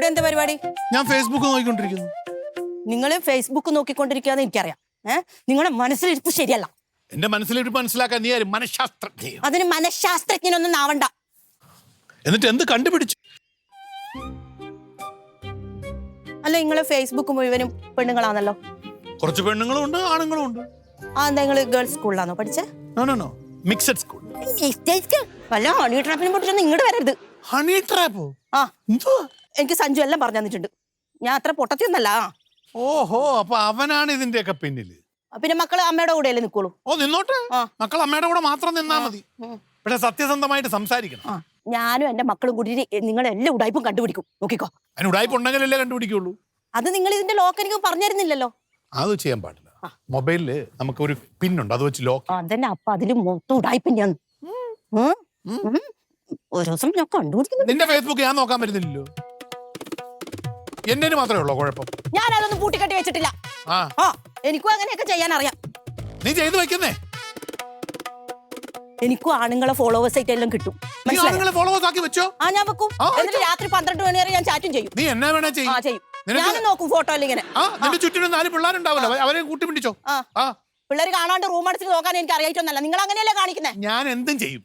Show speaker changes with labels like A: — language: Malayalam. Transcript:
A: ഇവിടെ എന്താ പരിപാടി?
B: ഞാൻ ഫേസ്ബുക്ക് നോക്കിക്കൊണ്ടിരിക്കുന്നു.
A: നിങ്ങൾ ഫേസ്ബുക്ക് നോക്കിക്കൊണ്ടിരിക്കുകയെന്ന് എനിക്കറിയാം. നിങ്ങളുടെ മനസ്സിലിരിപ്പ് ശരിയല്ല.
B: എന്റെ മനസ്സിലിരിപ്പ് മനസ്സിലാക്കാൻ നീ ആരും മനഃശാസ്ത്രജ്ഞയോ?
A: അതിന് മനഃശാസ്ത്രജ്ഞനൊന്നും ആവണ്ട.
B: എന്നിട്ട് എന്ത് കണ്ടുപിടിച്ചു?
A: അല്ല, നിങ്ങള് ഫേസ്ബുക്ക് മുഴുവനും പെണ്ണുങ്ങളാണല്ലോ.
B: കുറച്ച് പെണ്ണുങ്ങളും ഉണ്ട്, ആണുങ്ങളും ഉണ്ട്.
A: എന്താ നിങ്ങൾ ഗേൾസ് സ്കൂളിലാണോ പഠിച്ചേ?
B: No mixed school.
A: വല്ല ഹണി ട്രാപ്പിനെ പൊട്ടിച്ചൊന്നും ഇങ്ങോട്ട് വരരുത്.
B: ഹണി ട്രാപ്പോ?
A: എനിക്ക് സഞ്ജു എല്ലാം പറഞ്ഞു തന്നിട്ടുണ്ട്. ഞാൻ അത്ര പൊട്ടത്തിയൊന്നല്ല.
B: ഓഹോ, അപ്പൊ അവനാണ് ഇതിന്റെയൊക്കെ പിന്നില്.
A: പിന്നെ മക്കള് അമ്മയുടെ കൂടെയല്ലേ നിക്കോളൂ?
B: ഓ, നിന്നോട്ടെ. മക്കൾ അമ്മയുടെ കൂടെ മാത്രം നിന്നാ മതി. പക്ഷെ സത്യസന്ധമായിട്ട് സംസാരിക്കണം.
A: ഞാനും എന്റെ മക്കളും കൂടി നിങ്ങൾ എല്ലാ ഉടായ്പും കണ്ടുപിടിക്കും. നോക്കിക്കോ.
B: അതിന് ഉടായ്പ ഉണ്ടെങ്കിലല്ലേ കണ്ടുപിടിക്കുള്ളൂ.
A: അത് നിങ്ങൾ ഇതിന്റെ ലോക്ക് എനിക്ക് പറഞ്ഞിരുന്നില്ലല്ലോ.
B: അത് ചെയ്യാൻ പാടില്ല. മൊബൈലില് നമുക്ക് ഒരു പിന്നുണ്ട്, അത് വെച്ച് ലോക്ക്.
A: അതന്നെ. അപ്പൊ അതില് മൊത്തം ഉടായ്പ ഞാൻ ഒരു ദിവസം ഞാൻ കണ്ടുപിടിക്കുന്നു.
B: നിന്റെ ഫേസ്ബുക്ക് ഞാൻ നോക്കാൻ പറ്റുന്നില്ലല്ലോ. എന്നെ മാത്രമേ ഉള്ളൂ കുഴപ്പം.
A: ഞാൻ അതൊന്നും പൂട്ടിക്കെട്ടി വെച്ചിട്ടില്ല. എനിക്കും അങ്ങനെയൊക്കെ ചെയ്യാൻ അറിയാം.
B: നീ ചെയ്തു വെക്കുന്നേ.
A: എനിക്കും ആണുങ്ങളെ ഫോളോവേഴ്സ് ആയിട്ട് എല്ലാം കിട്ടും.
B: ഫോളോവേഴ്സ് ആക്കി വെച്ചോ.
A: ഞാൻ വെക്കും. എന്നിട്ട് രാത്രി 12 മണി വരെ ഞാൻ ചാറ്റും ചെയ്യും.
B: നീ എന്നാ വേണേ
A: ചെയ്യും. ഞാൻ നോക്കും ഫോട്ടോ ഇങ്ങനെ.
B: നിന്റെ ചുറ്റിനും 4 പിള്ളേരുണ്ടാവല്ലോ, അവരെ കൂട്ടി പിടിച്ചോ.
A: പിള്ളേര് കാണാണ്ട് റൂം അടിച്ചിട്ട് നോക്കാൻ എനിക്ക് അറിയായിട്ടൊന്നല്ല. നിങ്ങൾ അങ്ങനെയല്ലേ കാണിക്കുന്നേ?
B: ഞാൻ എന്തും ചെയ്യും.